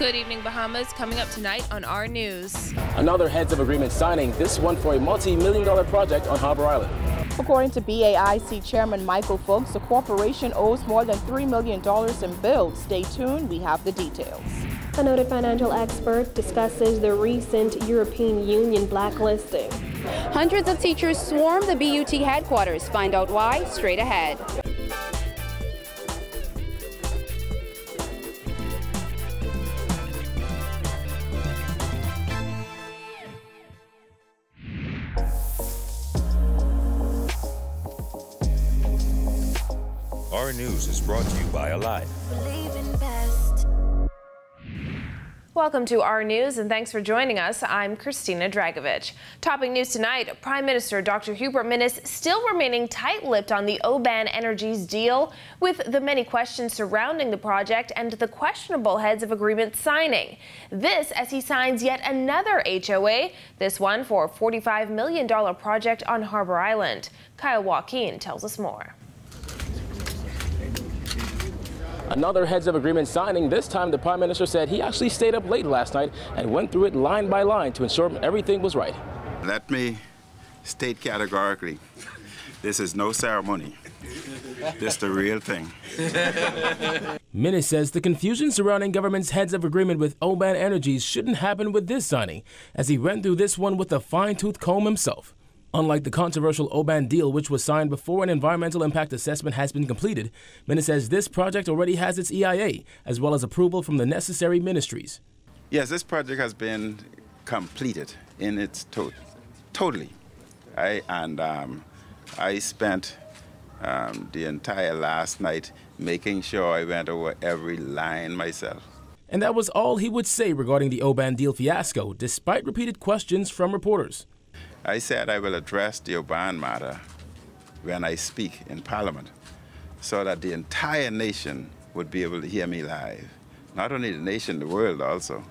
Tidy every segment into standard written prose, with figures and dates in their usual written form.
Good evening, Bahamas. Coming up tonight on our news. Another heads of agreement signing, this one for a multi-million-dollar project on Harbor Island. According to BAIC Chairman Michael Folks, the corporation owes more than $3 million in bills. Stay tuned, we have the details. A noted financial expert discusses the recent European Union blacklisting. Hundreds of teachers swarm the BUT headquarters. Find out why straight ahead. Our news is brought to you by Alive. Welcome to our news and thanks for joining us. I'm Christina Dragovich. Topping news tonight, Prime Minister Dr. Hubert Minnis still remaining tight-lipped on the Oban Energies deal, with the many questions surrounding the project and the questionable heads of agreement signing. This as he signs yet another HOA, this one for a $45 million project on Harbor Island. Kyle Joaquin tells us more. Another heads of agreement signing. This time the Prime Minister said he actually stayed up late last night and went through it line by line to ensure everything was right. Let me state categorically, this is no ceremony. This is the real thing. Minnis says the confusion surrounding government's heads of agreement with Oban Energies shouldn't happen with this signing, as he went through this one with a fine-tooth comb himself. Unlike the controversial Oban deal, which was signed before an environmental impact assessment has been completed, Minnis says this project already has its EIA, as well as approval from the necessary ministries. Yes, this project has been completed in its totally. I spent the entire last night making sure I went over every line myself. And that was all he would say regarding the Oban deal fiasco, despite repeated questions from reporters. I said I will address the Oban matter when I speak in Parliament, so that the entire nation would be able to hear me live. Not only the nation, the world also.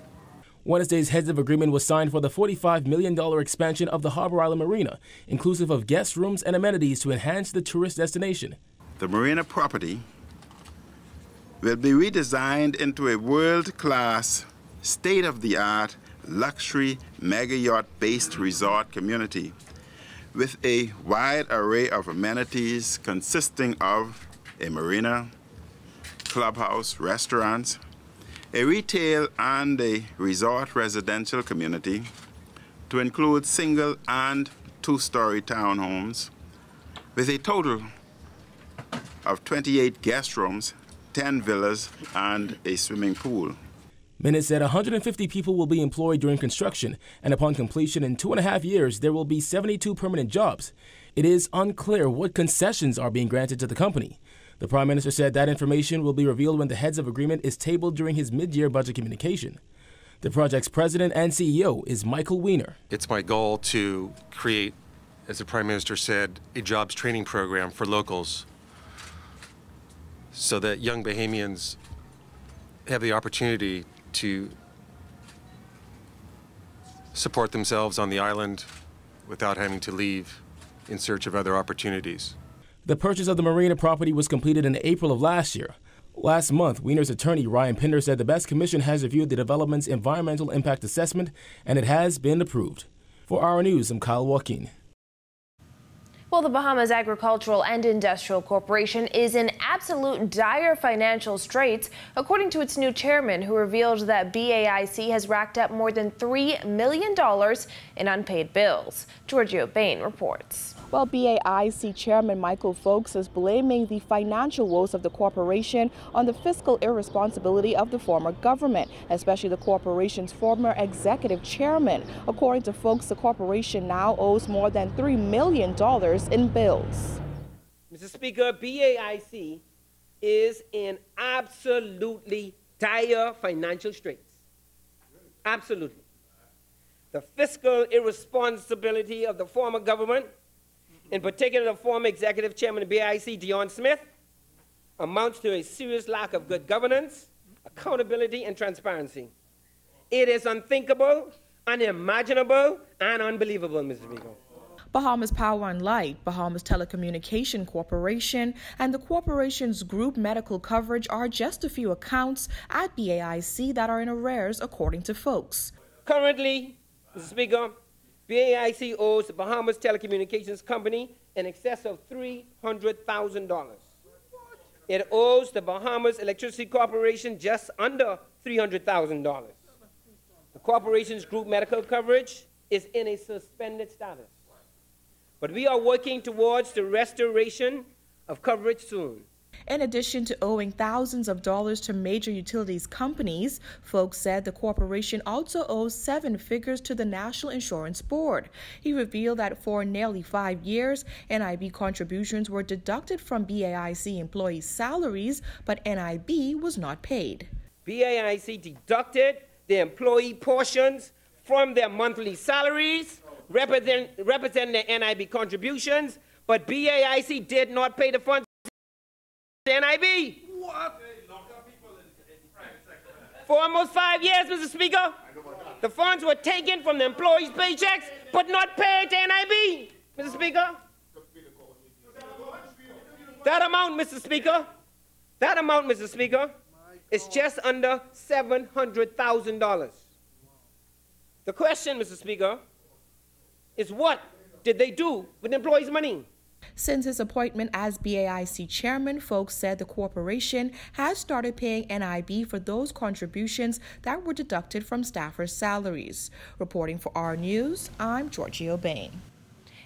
Wednesday's heads of agreement was signed for the $45 million expansion of the Harbor Island Marina, inclusive of guest rooms and amenities to enhance the tourist destination. The marina property will be redesigned into a world-class, state-of-the-art luxury mega yacht-based resort community with a wide array of amenities consisting of a marina, clubhouse, restaurants, a retail and a resort residential community to include single and two-story townhomes with a total of 28 guest rooms, 10 villas, and a swimming pool. Minnis said 150 people will be employed during construction, and upon completion in 2.5 years, there will be 72 permanent jobs. It is unclear what concessions are being granted to the company. The Prime Minister said that information will be revealed when the heads of agreement is tabled during his mid-year budget communication. The project's president and CEO is Michael Weiner. It's my goal to create, as the Prime Minister said, a jobs training program for locals so that young Bahamians have the opportunity to support themselves on the island without having to leave in search of other opportunities. The purchase of the marina property was completed in April of last year. Last month, Weiner's attorney, Ryan Pinder, said the Best Commission has reviewed the development's environmental impact assessment and it has been approved. For Our News, I'm Kyle Joaquin. Well, the Bahamas Agricultural and Industrial Corporation is in absolute dire financial straits, according to its new chairman, who revealed that BAIC has racked up more than $3 million in unpaid bills. Giorgio Bain reports. Well, BAIC Chairman Michael Folks is blaming the financial woes of the corporation on the fiscal irresponsibility of the former government, especially the corporation's former executive chairman. According to Folks, the corporation now owes more than $3 million in bills. Mr. Speaker, BAIC is in absolutely dire financial straits. Absolutely. The fiscal irresponsibility of the former government, in particular the former executive chairman of BAIC, Dion Smith, amounts to a serious lack of good governance, accountability, and transparency. It is unthinkable, unimaginable, and unbelievable, Mr. Speaker. Bahamas Power and Light, Bahamas Telecommunication Corporation, and the corporation's group medical coverage are just a few accounts at BAIC that are in arrears, according to folks. Currently, Mr. Speaker, BAIC owes the Bahamas Telecommunications Company in excess of $300,000. It owes the Bahamas Electricity Corporation just under $300,000. The corporation's group medical coverage is in a suspended status. But we are working towards the restoration of coverage soon. In addition to owing thousands of dollars to major utilities companies, folks said the corporation also owes 7 figures to the National Insurance Board. He revealed that for nearly 5 years, NIB contributions were deducted from BAIC employees' salaries, but NIB was not paid. BAIC deducted the employee portions from their monthly salaries, representing their NIB contributions, but BAIC did not pay the funds to NIB. What? For almost 5 years, Mr. Speaker, the funds were taken from the employees' paychecks, but not paid to NIB, Mr. Speaker. That amount, Mr. Speaker, is just under $700,000. The question, Mr. Speaker, is what did they do with the employees' money? Since his appointment as BAIC chairman, folks said the corporation has started paying NIB for those contributions that were deducted from staffers' salaries. Reporting for our News, I'm Giorgio Bain.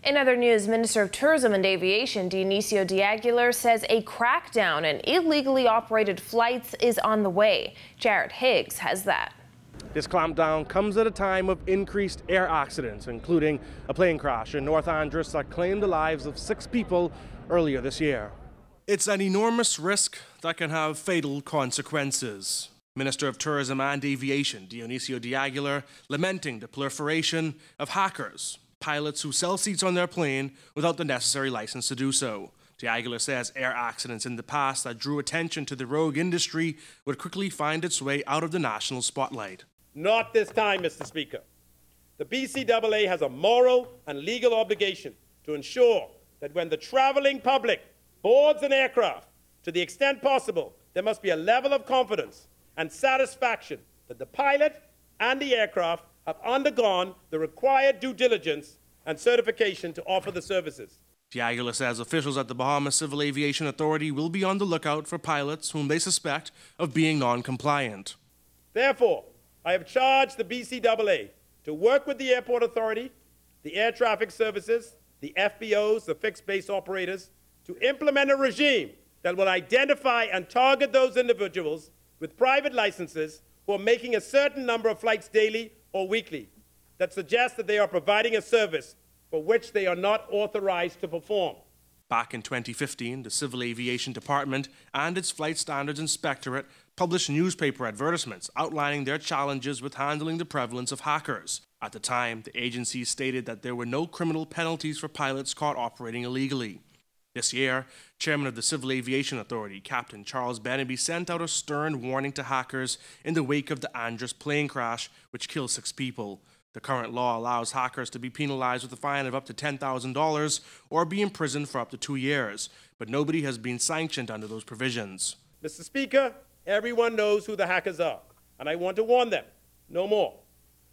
In other news, Minister of Tourism and Aviation Dionisio de Aguilar says a crackdown on illegally operated flights is on the way. Jared Higgs has that. This clampdown comes at a time of increased air accidents, including a plane crash in North Andros that claimed the lives of 6 people earlier this year. It's an enormous risk that can have fatal consequences. Minister of Tourism and Aviation Dionisio de Aguilar lamenting the proliferation of hackers, pilots who sell seats on their plane without the necessary license to do so. De Aguilar says air accidents in the past that drew attention to the rogue industry would quickly find its way out of the national spotlight. Not this time, Mr. Speaker. The BCAA has a moral and legal obligation to ensure that when the traveling public boards an aircraft, to the extent possible, there must be a level of confidence and satisfaction that the pilot and the aircraft have undergone the required due diligence and certification to offer the services. De Aguilar says officials at the Bahamas Civil Aviation Authority will be on the lookout for pilots whom they suspect of being non-compliant. Therefore, I have charged the BCAA to work with the Airport Authority, the Air Traffic Services, the FBOs, the fixed-base operators, to implement a regime that will identify and target those individuals with private licenses who are making a certain number of flights daily or weekly that suggest that they are providing a service for which they are not authorized to perform. Back in 2015, the Civil Aviation Department and its Flight Standards Inspectorate published newspaper advertisements outlining their challenges with handling the prevalence of hackers. At the time, the agency stated that there were no criminal penalties for pilots caught operating illegally. This year, Chairman of the Civil Aviation Authority, Captain Charles Beneby, sent out a stern warning to hackers in the wake of the Andros plane crash, which killed 6 people. The current law allows hackers to be penalized with a fine of up to $10,000 or be imprisoned for up to 2 years, but nobody has been sanctioned under those provisions. Mr. Speaker, everyone knows who the hackers are, and I want to warn them, no more.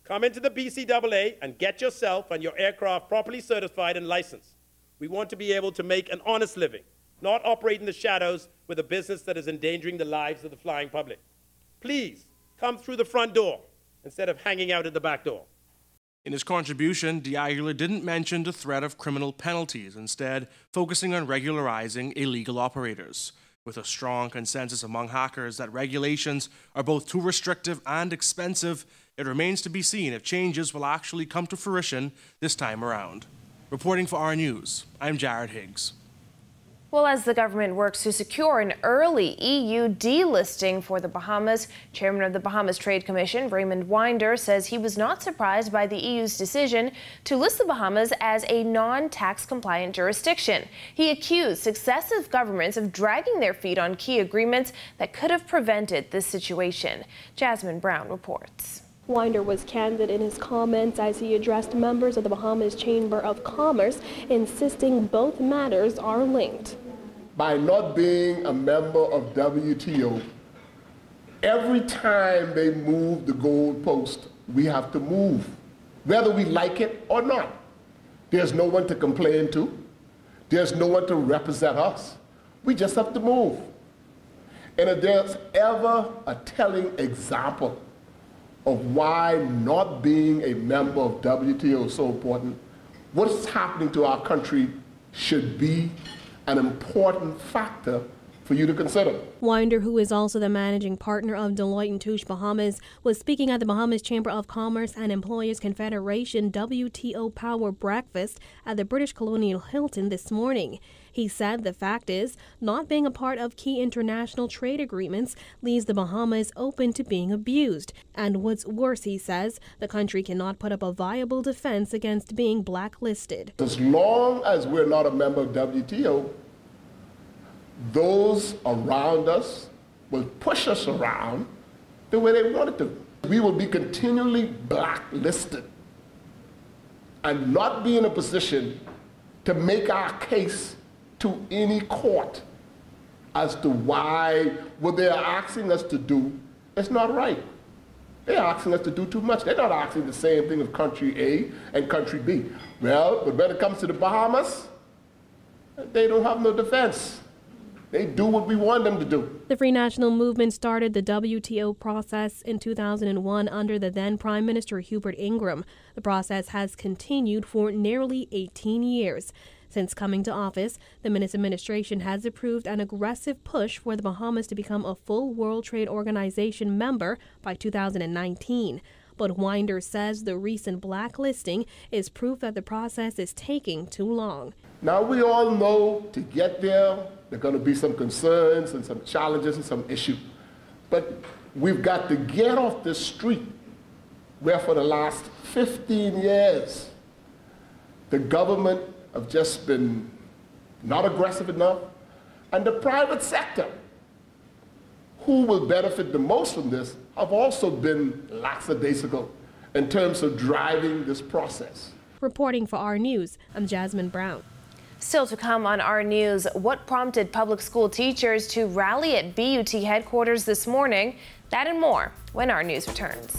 Come into the BCAA and get yourself and your aircraft properly certified and licensed. We want to be able to make an honest living, not operate in the shadows with a business that is endangering the lives of the flying public. Please, come through the front door instead of hanging out at the back door. In his contribution, De Aguilar didn't mention the threat of criminal penalties, instead focusing on regularizing illegal operators. With a strong consensus among hackers that regulations are both too restrictive and expensive, it remains to be seen if changes will actually come to fruition this time around. Reporting for our News, I'm Jared Higgs. Well, as the government works to secure an early EU delisting for the Bahamas, Chairman of the Bahamas Trade Commission, Raymond Winder, says he was not surprised by the EU's decision to list the Bahamas as a non-tax compliant jurisdiction. He accused successive governments of dragging their feet on key agreements that could have prevented this situation. Jasmine Brown reports. Winder was candid in his comments as he addressed members of the Bahamas Chamber of Commerce, insisting both matters are linked. By not being a member of WTO, every time they move the goalpost, we have to move, whether we like it or not. There's no one to complain to. There's no one to represent us. We just have to move. And if there's ever a telling example of why not being a member of WTO is so important, what's happening to our country should be an important factor for you to consider. Winder, who is also the managing partner of Deloitte & Touche Bahamas, was speaking at the Bahamas Chamber of Commerce and Employers Confederation WTO Power Breakfast at the British Colonial Hilton this morning. He said the fact is, not being a part of key international trade agreements leaves the Bahamas open to being abused. And what's worse, he says, the country cannot put up a viable defense against being blacklisted. As long as we're not a member of WTO, those around us will push us around the way they want it to. We will be continually blacklisted and not be in a position to make our case to any court as to why what they are asking us to do is not right. They're asking us to do too much. They're not asking the same thing of country A and country B. Well, but when it comes to the Bahamas, they don't have no defense. They do what we want them to do. The Free National Movement started the WTO process in 2001 under the then Prime Minister Hubert Ingraham. The process has continued for nearly 18 years. Since coming to office, the Minnis administration has approved an aggressive push for the Bahamas to become a full World Trade Organization member by 2019. But Winder says the recent blacklisting is proof that the process is taking too long. Now we all know to get there are going to be some concerns and some challenges and some issues. But we've got to get off the street where for the last 15 years, the government have just been not aggressive enough, and the private sector, who will benefit the most from this, have also been lackadaisical in terms of driving this process. Reporting for Our News, I'm Jasmine Brown. Still to come on Our News, what prompted public school teachers to rally at BUT headquarters this morning? That and more when Our News returns.